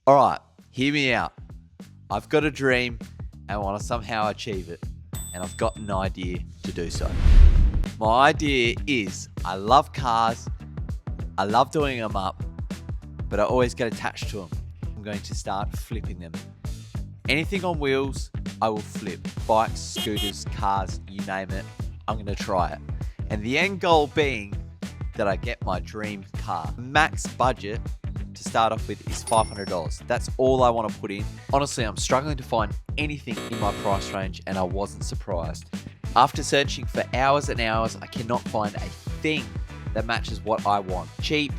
All right, hear me out. I've got a dream and I want to somehow achieve it. And I've got an idea to do so. My idea is I love cars. I love doing them up, but I always get attached to them. I'm going to start flipping them. Anything on wheels, I will flip. Bikes, scooters, cars, you name it. I'm going to try it. And the end goal being that I get my dream car. Max budget to start off with is $500. That's all I want to put in. Honestly, I'm struggling to find anything in my price range, and I wasn't surprised. After searching for hours and hours, I cannot find a thing that matches what I want. Cheap,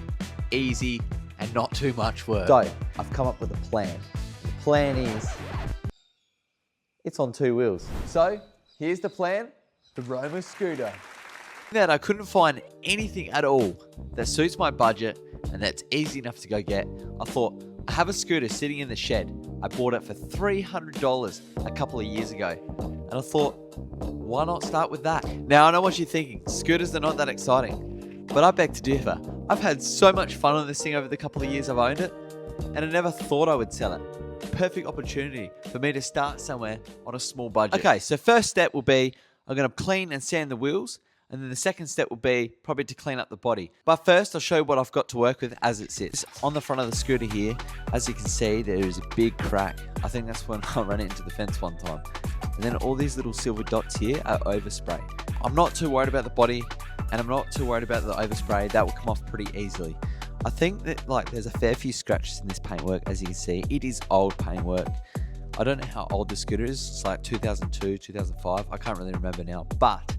easy, and not too much work. So, I've come up with a plan. The plan is, it's on 2 wheels. So, here's the plan, the Roma scooter. That I couldn't find anything at all that suits my budget and that's easy enough to go get. I thought, I have a scooter sitting in the shed. I bought it for $300 a couple of years ago. And I thought, why not start with that? Now, I know what you're thinking. Scooters are not that exciting. But I beg to differ. I've had so much fun on this thing over the couple of years I've owned it. And I never thought I would sell it. Perfect opportunity for me to start somewhere on a small budget. Okay, so first step will be, I'm going to clean and sand the wheels. And then the second step will be probably to clean up the body. But first, I'll show you what I've got to work with as it sits. On the front of the scooter here, as you can see, there is a big crack. I think that's when I ran into the fence one time. And then all these little silver dots here are overspray. I'm not too worried about the body, and I'm not too worried about the overspray. That will come off pretty easily. I think that there's a fair few scratches in this paintwork, as you can see. It is old paintwork. I don't know how old the scooter is. It's like 2002, 2005. I can't really remember now, but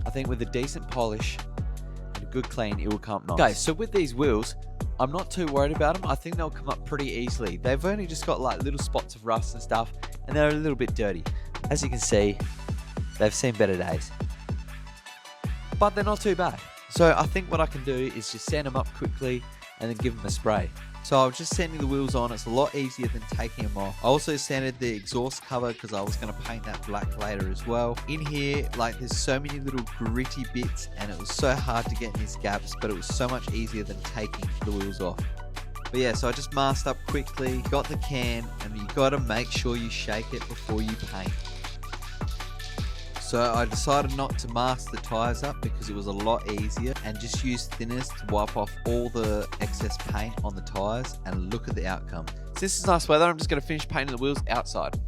I think with a decent polish and a good clean, it will come up nice. Okay, so with these wheels, I'm not too worried about them. I think they'll come up pretty easily. They've only just got like little spots of rust and stuff, and they're a little bit dirty. As you can see, they've seen better days. But they're not too bad. So I think what I can do is just sand them up quickly and then give them a spray. So I was just sanding the wheels on. It's a lot easier than taking them off. I also sanded the exhaust cover because I was going to paint that black later as well. In here, there's so many little gritty bits, and it was so hard to get in these gaps, but it was so much easier than taking the wheels off. But yeah, so I just masked up quickly, got the can, and you got to make sure you shake it before you paint. So I decided not to mask the tyres up because it was a lot easier, and just use thinners to wipe off all the excess paint on the tyres, and look at the outcome. Since it's nice weather, I'm just going to finish painting the wheels outside.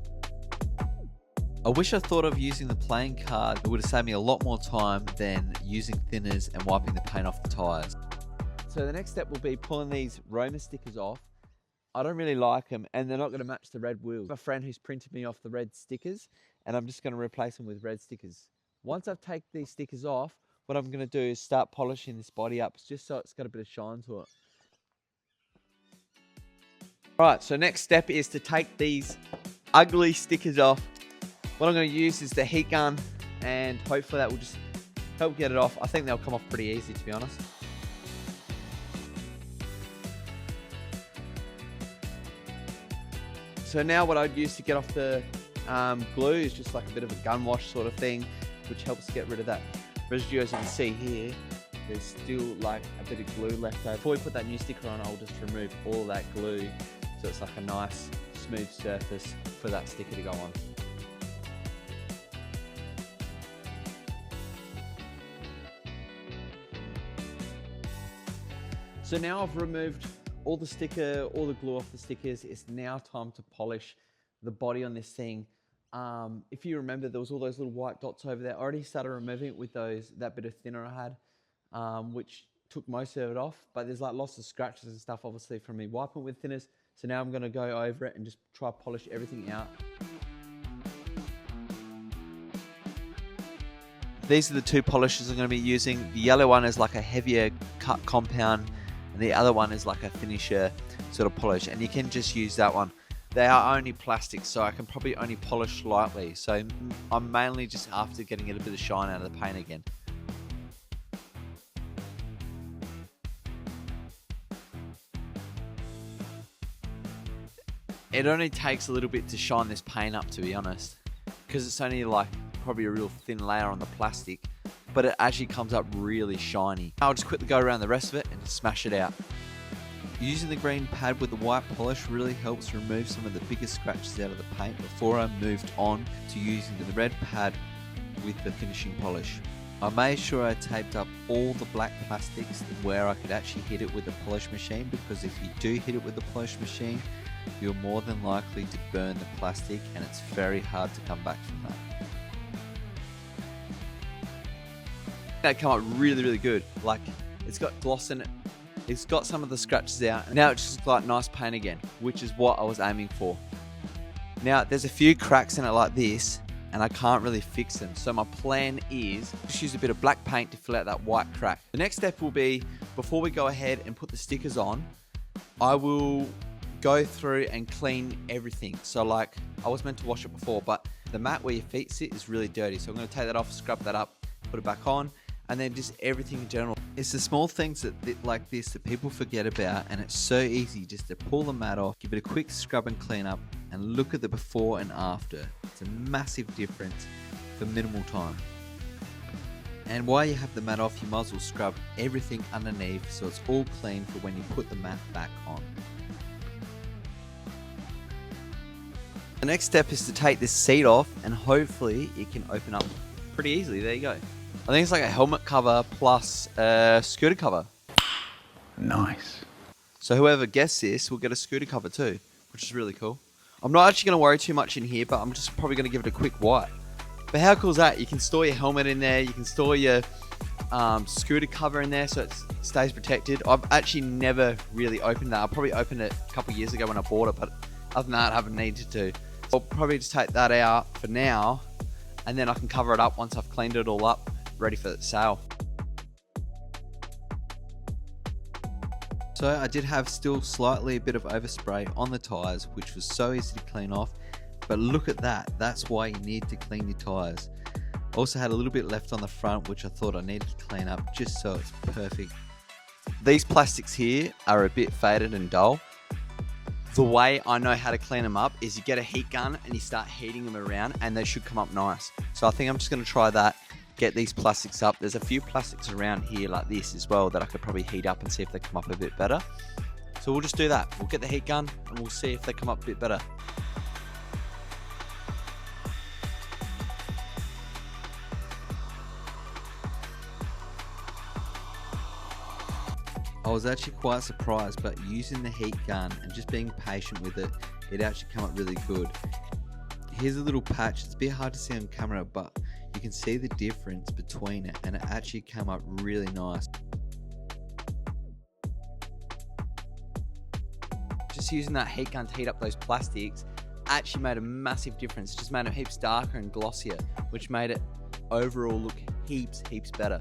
I wish I thought of using the playing card. It would have saved me a lot more time than using thinners and wiping the paint off the tyres. So the next step will be pulling these Roma stickers off. I don't really like them, and they're not going to match the red wheels. I have a friend who's printed me off the red stickers, and I'm just going to replace them with red stickers. Once I've taken these stickers off, what I'm going to do is start polishing this body up just so it's got a bit of shine to it. Alright, so next step is to take these ugly stickers off. What I'm going to use is the heat gun, and hopefully that will just help get it off. I think they'll come off pretty easy, to be honest. So now what I'd use to get off the glue is just like a bit of a gun wash sort of thing, which helps get rid of that residue. As you can see here, there's still like a bit of glue left over. Before we put that new sticker on, I'll just remove all that glue so it's like a nice smooth surface for that sticker to go on. So now I've removed all the glue off the stickers. It's now time to polish the body on this thing. If you remember, there was all those little white dots over there. I already started removing it with that bit of thinner I had, which took most of it off. But there's like lots of scratches and stuff, obviously, from me wiping with thinners. So now I'm going to go over it and just try to polish everything out. These are the 2 polishes I'm going to be using. The yellow one is like a heavier cut compound, and the other one is like a finisher sort of polish, and you can just use that one. They are only plastic, so I can probably only polish lightly. So I'm mainly just after getting a little bit of shine out of the paint again. It only takes a little bit to shine this paint up, to be honest, because it's only like probably a real thin layer on the plastic, but it actually comes up really shiny. I'll just quickly go around the rest of it and smash it out. Using the green pad with the white polish really helps remove some of the biggest scratches out of the paint before I moved on to using the red pad with the finishing polish. I made sure I taped up all the black plastics where I could actually hit it with the polish machine, because if you do hit it with the polish machine, you're more than likely to burn the plastic and it's very hard to come back from that. That come out really good. Like, it's got gloss in it. It's got some of the scratches out. Now it's just like nice paint again, which is what I was aiming for. Now there's a few cracks in it like this, and I can't really fix them. So my plan is just use a bit of black paint to fill out that white crack. The next step will be, before we go ahead and put the stickers on, I will go through and clean everything. So like, I was meant to wash it before, but the mat where your feet sit is really dirty. So I'm gonna take that off, scrub that up, put it back on, and then just everything in general. It's the small things that like this that people forget about, and it's so easy just to pull the mat off, give it a quick scrub and clean up, and look at the before and after. It's a massive difference for minimal time. And while you have the mat off, you might as well scrub everything underneath so it's all clean for when you put the mat back on. The next step is to take this seat off, and hopefully it can open up pretty easily. There you go. I think it's like a helmet cover plus a scooter cover. Nice. So whoever guessed this will get a scooter cover too, which is really cool. I'm not actually going to worry too much in here, but I'm just probably going to give it a quick wipe. But how cool is that? You can store your helmet in there. You can store your scooter cover in there so it stays protected. I've actually never really opened that. I probably opened it a couple of years ago when I bought it, but other than that, I haven't needed to. I'll probably just take that out for now, and then I can cover it up once I've cleaned it all up, ready for the sale. So I did have still slightly a bit of overspray on the tyres, which was so easy to clean off, but look at that, that's why you need to clean your tyres. Also had a little bit left on the front, which I thought I needed to clean up just so it's perfect. These plastics here are a bit faded and dull. The way I know how to clean them up is you get a heat gun and you start heating them around, and they should come up nice. So I think I'm just going to try that. Get these plastics up. There's a few plastics around here like this as well that I could probably heat up and see if they come up a bit better. So we'll just do that. We'll get the heat gun and we'll see if they come up a bit better. I was actually quite surprised, but using the heat gun and just being patient with it, it actually came up really good. Here's a little patch. It's a bit hard to see on camera, but you can see the difference between it, and it actually came up really nice. Just using that heat gun to heat up those plastics actually made a massive difference. It just made it heaps darker and glossier, which made it overall look heaps better.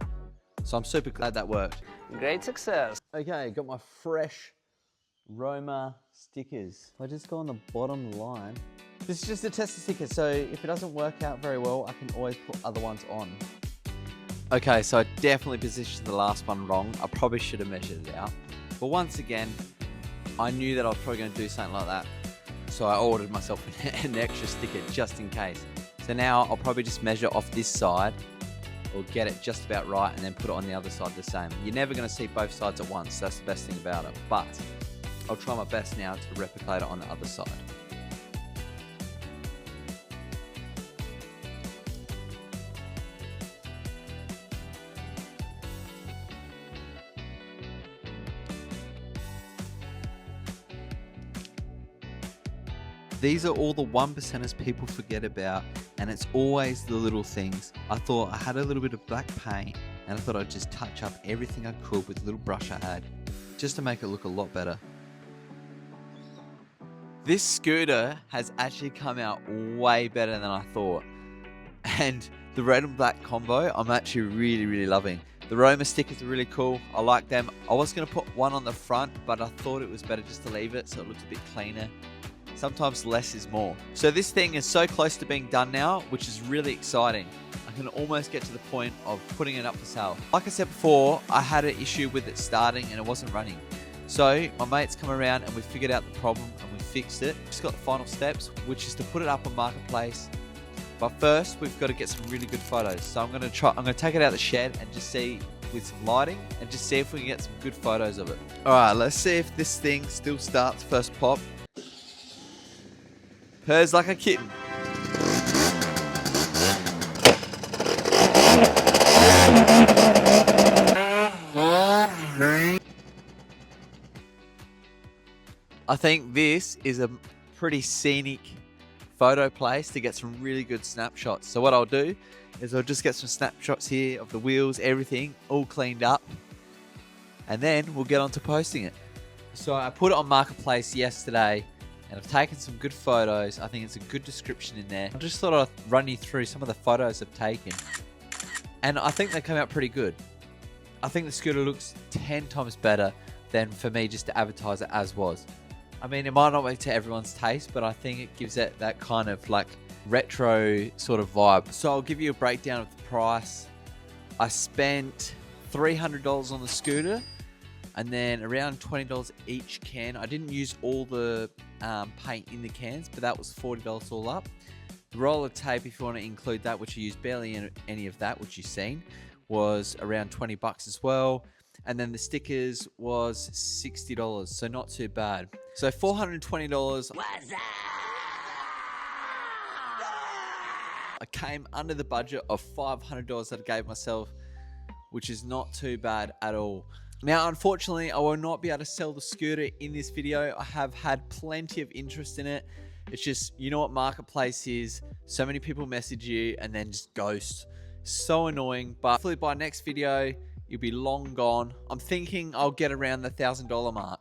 So I'm super glad that worked. Great success. Okay, got my fresh Roma stickers. I just go on the bottom line. This is just a test sticker, so if it doesn't work out very well, I can always put other ones on. Okay, so I definitely positioned the last one wrong. I probably should have measured it out. But once again, I knew that I was probably going to do something like that. So I ordered myself an extra sticker just in case. So now I'll probably just measure off this side, or get it just about right, and then put it on the other side the same. You're never going to see both sides at once. That's the best thing about it. But I'll try my best now to replicate it on the other side. These are all the 1%ers people forget about, and it's always the little things. I thought I had a little bit of black paint, and I thought I'd just touch up everything I could with the little brush I had, just to make it look a lot better. This scooter has actually come out way better than I thought. And the red and black combo, I'm actually really loving. The Roma stickers are really cool. I like them. I was going to put one on the front, but I thought it was better just to leave it so it looks a bit cleaner. Sometimes less is more. So this thing is so close to being done now, which is really exciting. I can almost get to the point of putting it up for sale. Like I said before, I had an issue with it starting and it wasn't running. So my mates come around and we figured out the problem and we fixed it. Just got the final steps, which is to put it up on Marketplace. But first, we've got to get some really good photos. So I'm going to take it out of the shed and just see with some lighting and just see if we can get some good photos of it. Alright, let's see if this thing still starts first pop. Purrs like a kitten. I think this is a pretty scenic photo place to get some really good snapshots. So what I'll do is I'll just get some snapshots here of the wheels, everything all cleaned up, and then we'll get on to posting it. So I put it on Marketplace yesterday and I've taken some good photos. I think it's a good description in there. I just thought I'd run you through some of the photos I've taken, and I think they come out pretty good. I think the scooter looks 10 times better than for me just to advertise it as was. I mean, it might not be to everyone's taste, but I think it gives it that kind of like retro sort of vibe. So I'll give you a breakdown of the price. I spent $300 on the scooter and then around $20 each can. I didn't use all the paint in the cans, but that was $40 all up. The roll of tape, if you want to include that, which I used barely any of that, which you've seen, was around 20 bucks as well. And then the stickers was $60, so not too bad. So $420. I came under the budget of $500 that I gave myself, which is not too bad at all. Now, unfortunately, I will not be able to sell the scooter in this video. I have had plenty of interest in it. It's just, you know what Marketplace is. So many people message you and then just ghost. So annoying, but hopefully by next video, you'll be long gone. I'm thinking I'll get around the $1,000 mark.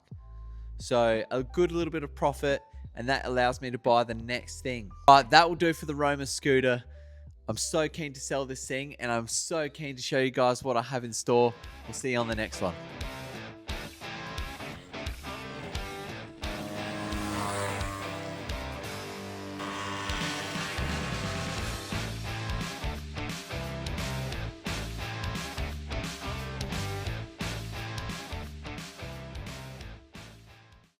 So a good little bit of profit, and that allows me to buy the next thing. But that will do for the Roma scooter. I'm so keen to sell this thing, and I'm so keen to show you guys what I have in store. We'll see you on the next one.